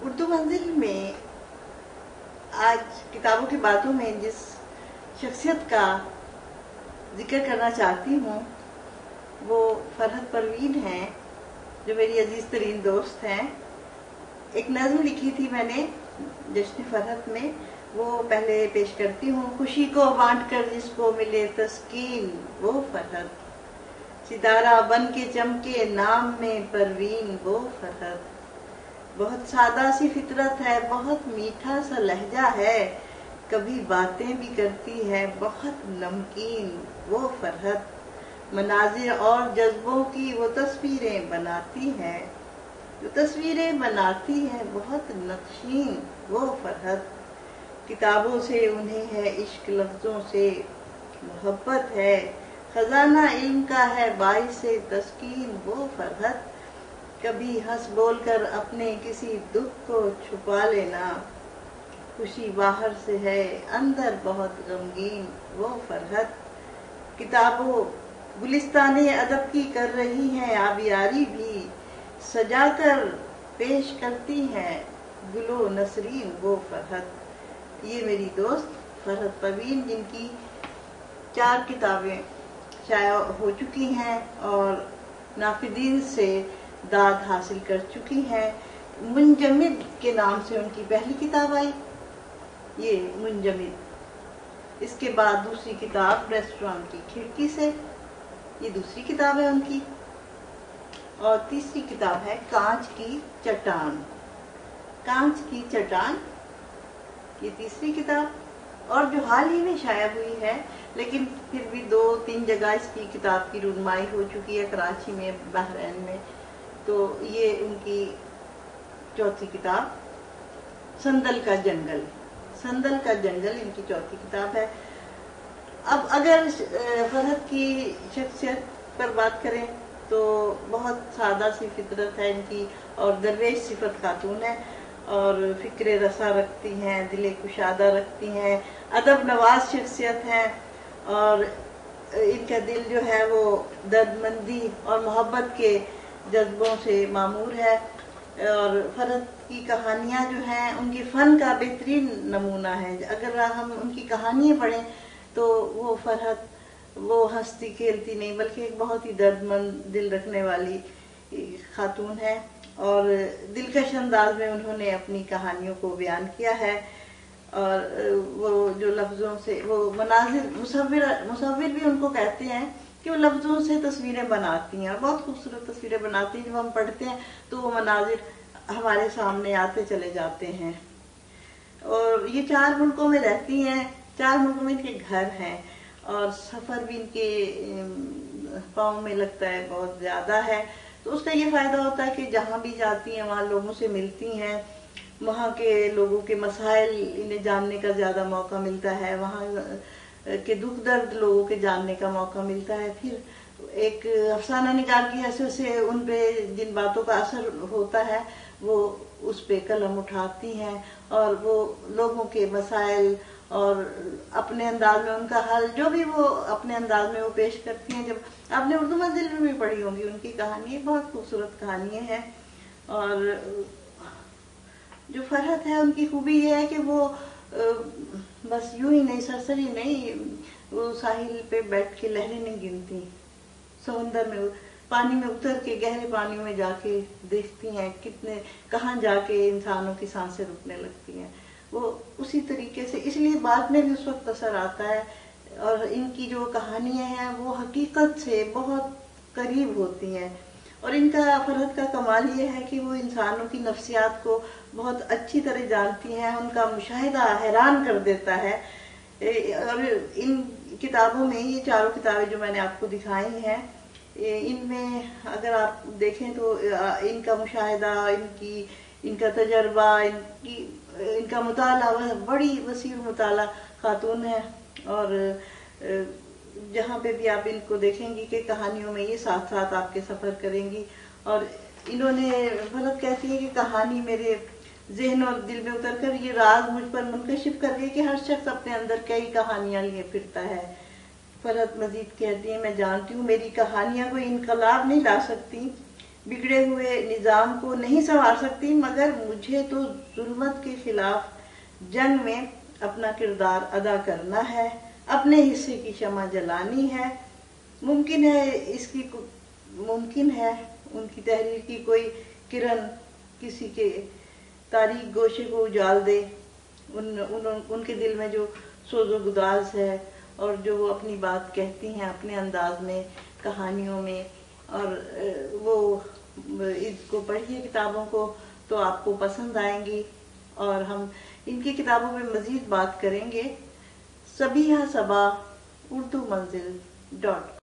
اردو منزل میں آج کتابوں کی باتوں میں جس شخصیت کا ذکر کرنا چاہتی ہوں وہ فرحت پروین ہیں، جو میری عزیز ترین دوست ہیں۔ ایک نظم لکھی تھی میں نے جشن فرحت میں، وہ پہلے پیش کرتی ہوں۔ خوشی کو بانٹ کر جس کو ملے تسکین وہ فرحت، ستارہ بن کے چمکے نام میں پروین وہ فرحت۔ بہت سادہ سی فطرت ہے، بہت میٹھا سا لہجہ ہے، کبھی باتیں بھی کرتی ہے بہت نمکین وہ فرحت۔ مناظر اور جذبوں کی وہ تصویریں بناتی ہے، جو تصویریں بناتی ہے بہت نقشین وہ فرحت۔ کتابوں سے انہیں ہے عشق، لفظوں سے محبت ہے، خزانہ علم کا ہے باعث تسکین وہ فرحت۔ کبھی ہنس بول کر اپنے کسی دکھ کو چھپا لینا، خوشی باہر سے ہے اندر بہت غمگین وہ فرحت۔ کتابوں گلستان ادب کی کر رہی ہیں آبیاری بھی، سجا کر پیش کرتی ہیں گل و نسرین وہ فرحت۔ یہ میری دوست فرحت پروین، جن کی 4 کتابیں شائع ہو چکی ہیں اور ناقدین سے داد حاصل کر چکی ہیں۔ منجمد کے نام سے ان کی پہلی کتاب آئی، یہ منجمد۔ اس کے بعد دوسری کتاب ریسٹوران کی کھڑکی سے، یہ دوسری کتاب ہے ان کی، اور تیسری کتاب ہے کانچ کی چٹان۔ کانچ کی چٹان یہ تیسری کتاب، اور جو حال ہی میں شائع ہوئی ہے، لیکن پھر بھی 2-3 جگہ اس کی کتاب کی رونمائی ہو چکی ہے، کراچی میں، بحرین میں۔ تو یہ ان کی چوتھی کتاب سندل کا جنگل۔ سندل کا جنگل ان کی چوتھی کتاب ہے۔ اب اگر فرحت کی شخصیت پر بات کریں تو بہت سادہ سی فطرت ہے ان کی، اور درویش صفت خاتون ہے، اور فکر رسا رکھتی ہیں، دل کشادہ رکھتی ہیں، ادب نواز شخصیت ہیں، اور ان کا دل جو ہے وہ دردمندی اور محبت کے جذبوں سے معمور ہے۔ اور فرحت کی کہانیاں جو ہیں ان کے فن کا بہترین نمونہ ہے۔ اگر ہم ان کی کہانیاں پڑھیں تو وہ فرحت وہ ہنستی کھیلتی نہیں، بلکہ ایک بہت ہی درد مند دل رکھنے والی خاتون ہے، اور دلکش انداز میں انہوں نے اپنی کہانیوں کو بیان کیا ہے۔ اور وہ جو لفظوں سے وہ مناظر، مصور بھی ان کو کہتے ہیں کہ وہ لفظوں سے تصویریں بناتی ہیں، اور بہت خوبصورت تصویریں بناتی ہیں۔ جب ہم پڑھتے ہیں تو وہ مناظر ہمارے سامنے آتے چلے جاتے ہیں۔ اور یہ 4 ملکوں میں رہتی ہیں، 4 ملکوں میں ان کے گھر ہیں، اور سفر بھی ان کے پاؤں میں لگتا ہے بہت زیادہ ہے۔ تو اس کا یہ فائدہ ہوتا ہے کہ جہاں بھی جاتی ہیں وہاں لوگوں سے ملتی ہیں، وہاں کے لوگوں کے مسائل انہیں جاننے کا زیادہ موقع ملتا ہے، وہاں کے دکھ درد لوگوں کے جاننے کا موقع ملتا ہے۔ پھر ایک افسانہ نگار کی حیثیت سے ان پہ جن باتوں کا اثر ہوتا ہے وہ اس پہ قلم اٹھاتی ہیں، اور وہ لوگوں کے مسائل اور اپنے انداز میں ان کا حل جو بھی وہ اپنے انداز میں وہ پیش کرتی ہیں۔ جب آپ نے اردو منزل میں بھی پڑھی ہوں گی ان کی کہانی، بہت خوبصورت کہانیاں ہیں۔ اور جو فرحت ہے ان کی خوبی یہ ہے کہ وہ بس یوں ہی نہیں، سرسری نہیں، وہ ساحل پہ بیٹھ کے لہریں نہیں گنتی، سمندر میں پانی میں اتر کے گہرے پانیوں میں جا کے دیکھتی ہیں کہاں جا کے انسانوں کی سانسیں رکنے لگتی ہیں۔ وہ اسی طریقے سے، اس لیے بعد میں بھی اس وقت اثر آتا ہے، اور ان کی جو کہانیاں ہیں وہ حقیقت سے بہت قریب ہوتی ہیں۔ اور ان کا فرحت کا کمال یہ ہے کہ وہ انسانوں کی نفسیات کو بہت اچھی طرح جانتی ہیں، ان کا مشاہدہ حیران کر دیتا ہے۔ اور ان کتابوں میں، یہ 4 کتابیں جو میں نے آپ کو دکھائی ہیں، ان میں اگر آپ دیکھیں تو ان کا مشاہدہ، ان کا تجربہ، ان کا مطالعہ، بڑی وسیع مطالعہ خاتون ہے۔ اور جہاں پہ بھی آپ ان کو دیکھیں گی کہ کہانیوں میں یہ ساتھ ساتھ آپ کے سفر کریں گی، اور انہوں نے فرحت کہتی ہے کہ کہانی میرے ذہن اور دل میں اتر کر یہ راز مجھ پر منکشف کر گئی کہ ہر شخص اپنے اندر کئی کہانیاں لیے پھرتا ہے۔ فرحت مزید کہتی ہے، میں جانتی ہوں میری کہانیاں کوئی انقلاب نہیں لا سکتی، بگڑے ہوئے نظام کو نہیں سنوار سکتی، مگر مجھے تو ظلمت کے خلاف جنگ میں اپنا کردار ادا کرنا ہے، اپنے حصے کی شمع جلانی ہے۔ ممکن ہے ان کی تحریر کی کوئی کرن کسی کے تاریک گوشے کو اجال دے، ان کے دل میں جو سوز و گداز ہے، اور جو وہ اپنی بات کہتی ہیں اپنے انداز میں، کہانیوں میں، اور وہ اس کو پڑھیے کتابوں کو تو آپ کو پسند آئیں گی، اور ہم ان کی کتابوں میں مزید بات کریں گے۔ صبیحہ صبا، اردو منزل